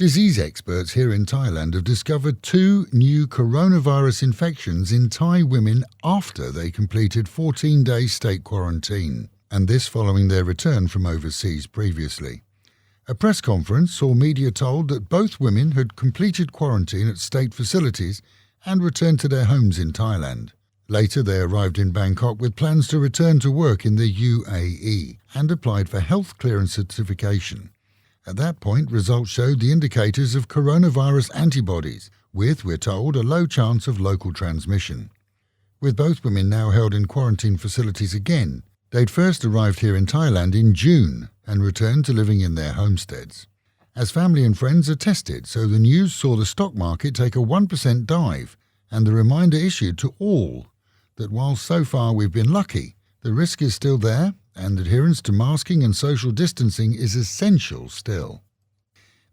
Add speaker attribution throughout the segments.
Speaker 1: Disease experts here in Thailand have discovered 2 new coronavirus infections in Thai women after they completed 14-day state quarantine, and this following their return from overseas previously. A press conference saw media told that both women had completed quarantine at state facilities and returned to their homes in Thailand. Later, they arrived in Bangkok with plans to return to work in the UAE and applied for health clearance certification. At that point, results showed the indicators of coronavirus antibodies, with, we're told, a low chance of local transmission. With both women now held in quarantine facilities again, they'd first arrived here in Thailand in June and returned to living in their homesteads. As family and friends are tested, so the news saw the stock market take a 1% dive, and the reminder issued to all that while so far we've been lucky, the risk is still there, and adherence to masking and social distancing is essential still.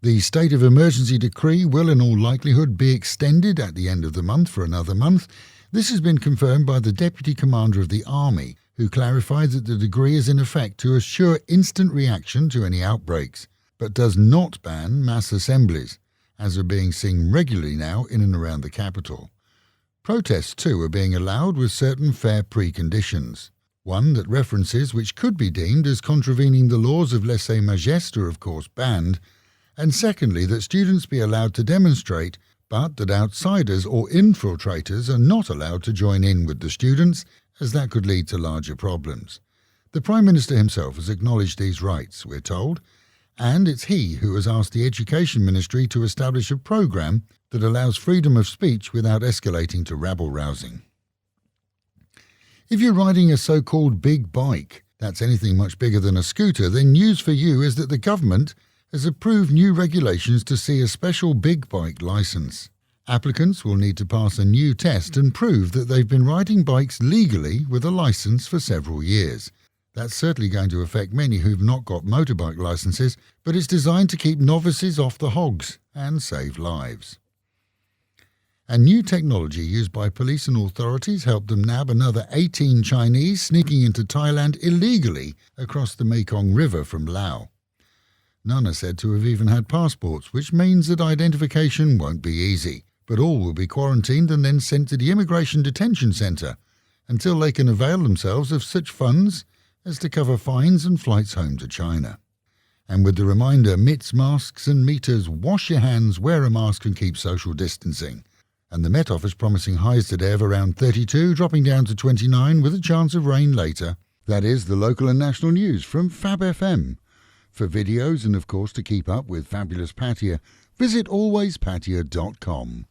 Speaker 1: The state of emergency decree will in all likelihood be extended at the end of the month for another month. This has been confirmed by the Deputy Commander of the Army, who clarified that the decree is in effect to assure instant reaction to any outbreaks, but does not ban mass assemblies, as are being seen regularly now in and around the capital. Protests too are being allowed with certain fair preconditions. One that references which could be deemed as contravening the laws of lèse-majesté are of course banned, and secondly that students be allowed to demonstrate, but that outsiders or infiltrators are not allowed to join in with the students, as that could lead to larger problems. The Prime Minister himself has acknowledged these rights, we're told, and it's he who has asked the Education Ministry to establish a programme that allows freedom of speech without escalating to rabble-rousing. If you're riding a so-called big bike, that's anything much bigger than a scooter, then news for you is that the government has approved new regulations to see a special big bike licence. Applicants will need to pass a new test and prove that they've been riding bikes legally with a licence for several years. That's certainly going to affect many who've not got motorbike licences, but it's designed to keep novices off the hogs and save lives. A new technology used by police and authorities helped them nab another 18 Chinese sneaking into Thailand illegally across the Mekong River from Laos. None are said to have even had passports, which means that identification won't be easy, but all will be quarantined and then sent to the Immigration Detention Centre until they can avail themselves of such funds as to cover fines and flights home to China. And with the reminder, mitts, masks and meters, wash your hands, wear a mask and keep social distancing. And the Met Office promising highs today of around 32, dropping down to 29 with a chance of rain later. That is the local and national news from Fab FM. For videos and of course to keep up with Fabulous Pattaya, visit alwayspattaya.com.